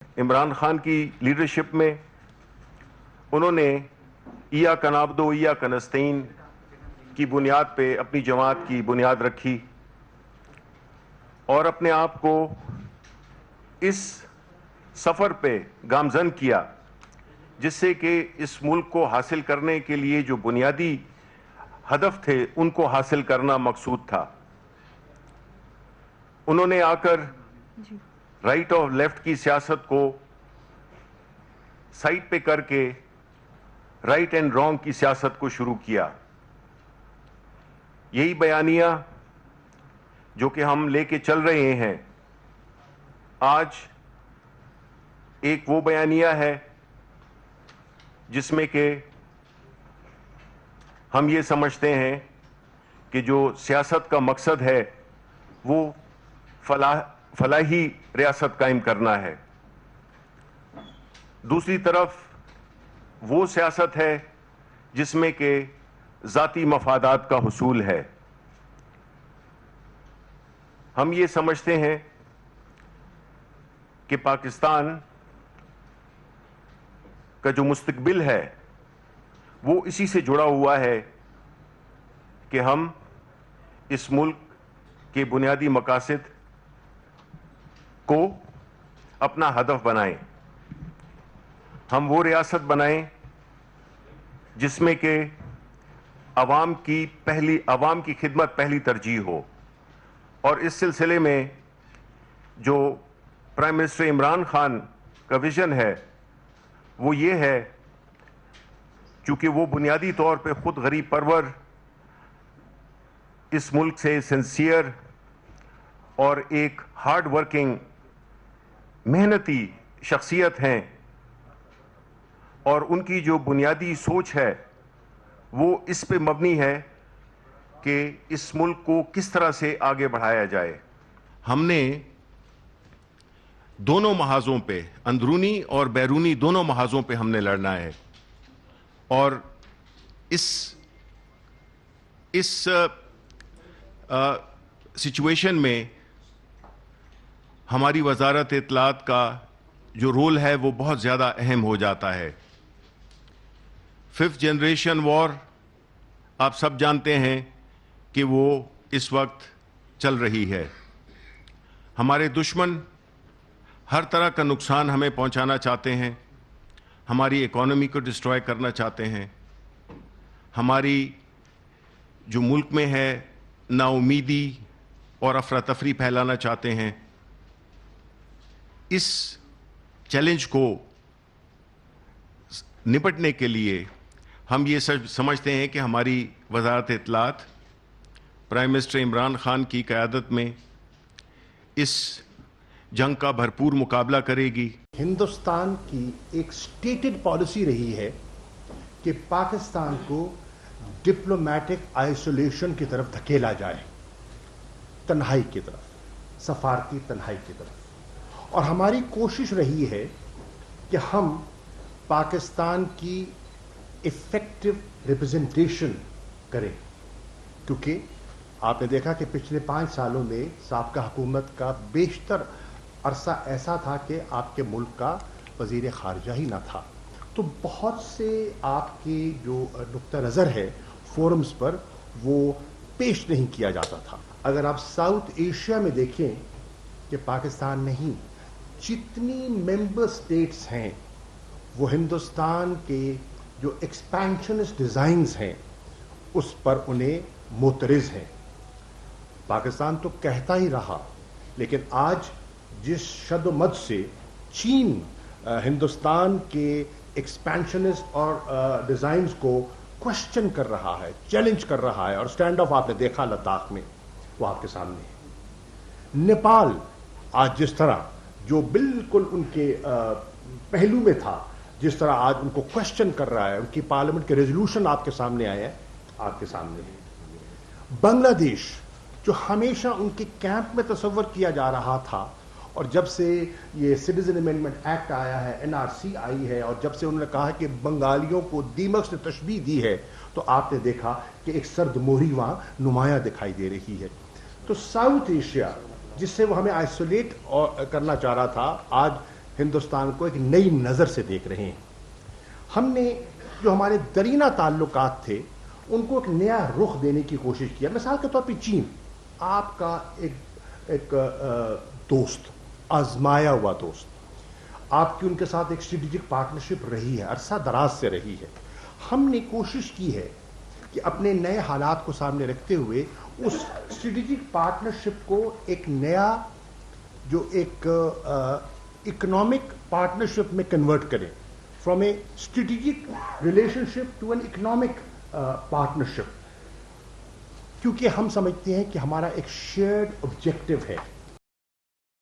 عمران خان کی لیڈرشپ میں انہوں نے ایاک نعبد و ایاک نستعین کی بنیاد پہ اپنی جماعت کی بنیاد رکھی اور اپنے آپ کو اس سفر پہ گامزن کیا جس سے کہ اس ملک کو حاصل کرنے کے لیے جو بنیادی ہدف تھے ان کو حاصل کرنا مقصود تھا۔ انہوں نے آ کر رائٹ اور لیفٹ کی سیاست کو سائٹ پہ کر کے رائٹ اینڈ رانگ کی سیاست کو شروع کیا۔ یہی بیانیہ جو کہ ہم لے کے چل رہے ہیں آج ایک وہ بیانیہ ہے جس میں کہ ہم یہ سمجھتے ہیں کہ جو سیاست کا مقصد ہے وہ فلاحی ریاست قائم کرنا ہے، دوسری طرف وہ سیاست ہے جس میں کہ ذاتی مفادات کا حصول ہے۔ ہم یہ سمجھتے ہیں کہ پاکستان کا جو مستقبل ہے وہ اسی سے جڑا ہوا ہے کہ ہم اس ملک کے بنیادی مقاصد کو اپنا ہدف بنائیں، ہم وہ ریاست بنائیں جس میں کہ عوام کی خدمت پہلی ترجیح ہو۔ اور اس سلسلے میں جو پرائم منسٹر عمران خان کا ویژن ہے وہ یہ ہے، چونکہ وہ بنیادی طور پہ خود غریب پرور اس ملک سے سنسیئر اور ایک ہارڈ ورکنگ محنتی شخصیت ہیں، اور ان کی جو بنیادی سوچ ہے وہ اس پہ مبنی ہے کہ اس ملک کو کس طرح سے آگے بڑھایا جائے۔ ہم نے دونوں محاذوں پہ، اندرونی اور بیرونی دونوں محاذوں پہ ہم نے لڑنا ہے، اور اس سچویشن میں ہماری وزارت اطلاعات کا جو رول ہے وہ بہت زیادہ اہم ہو جاتا ہے۔ 5th جنریشن وار آپ سب جانتے ہیں کہ وہ اس وقت چل رہی ہے۔ ہمارے دشمن ہر طرح کا نقصان ہمیں پہنچانا چاہتے ہیں، ہماری اکانومی کو ڈسٹرائے کرنا چاہتے ہیں، ہماری جو ملک میں ہے نا امیدی اور افراتفری پھیلانا چاہتے ہیں۔ اس چیلنج کو نپٹنے کے لیے ہم یہ سمجھتے ہیں کہ ہماری وزارت اطلاعات پرائم منسٹر عمران خان کی قیادت میں اس جنگ کا بھرپور مقابلہ کرے گی۔ ہندوستان کی ایک سٹیٹڈ پالیسی رہی ہے کہ پاکستان کو ڈپلومیٹک آئسولیشن کی طرف دھکیلا جائے، تنہائی کی طرف، سفارتی تنہائی کی طرف، اور ہماری کوشش رہی ہے کہ ہم پاکستان کی ایفیکٹو ریپرزنٹیشن کریں، کیونکہ آپ نے دیکھا کہ پچھلے 5 سالوں میں سابقہ حکومت کا بیشتر عرصہ ایسا تھا کہ آپ کے ملک کا وزیر خارجہ ہی نہ تھا، تو بہت سے آپ کی جو نقطہ نظر ہے فورمز پر وہ پیش نہیں کیا جاتا تھا۔ اگر آپ ساؤتھ ایشیا میں دیکھیں کہ پاکستان نہیں، جتنی ممبر سٹیٹس ہیں وہ ہندوستان کے جو ایکسپینشنسٹ ڈیزائنز ہیں اس پر انہیں معترض ہیں۔ پاکستان تو کہتا ہی رہا، لیکن آج جس شد و مد سے چین ہندوستان کے ایکسپینشنسٹ اور ڈیزائنز کو کوشچن کر رہا ہے، چیلنج کر رہا ہے، اور سٹینڈ آف آپ نے دیکھا لداخ میں، وہ آپ کے سامنے ہے۔ نیپال آج جس طرح جو بالکل ان کے پہلو میں تھا، جس طرح آج ان کو کوشچن کر رہا ہے، ان کی پارلیمنٹ کے ریزولوشن آپ کے سامنے آئے ہیں، آپ کے سامنے ہے۔ بنگلہ دیش جو ہمیشہ ان کے کیمپ میں تصور کیا جا رہا تھا، اور جب سے یہ سٹیزن امینڈمنٹ ایکٹ آیا ہے، NRC آئی ہے، اور جب سے انہوں نے کہا کہ بنگالیوں کو دیمک سے تشبیہ دی ہے، تو آپ نے دیکھا کہ ایک سرد موہری وہاں نمایاں دکھائی دے رہی ہے۔ تو ساؤتھ ایشیا جس سے وہ ہمیں آئسولیٹ کرنا چاہ رہا تھا، آج ہندوستان کو ایک نئی نظر سے دیکھ رہے ہیں. ہم نے جو ہمارے درینہ تعلقات تھے ان کو ایک نیا رخ دینے کی کوشش کیا. مثال کے طور پہ چین آپ کا ایک دوست, آزمایا ہوا دوست, آپ کی ان کے ساتھ ایک اسٹریٹجک پارٹنرشپ رہی ہے, عرصہ دراز سے رہی ہے. ہم نے کوشش کی ہے کہ اپنے نئے حالات کو سامنے رکھتے ہوئے اس اسٹریٹجک پارٹنرشپ کو ایک نیا جو ایک اکنامک پارٹنرشپ میں کنورٹ کریں, from a strategic relationship to an economic partnership, کیونکہ ہم سمجھتے ہیں کہ ہمارا ایک شیئرڈ آبجیکٹو ہے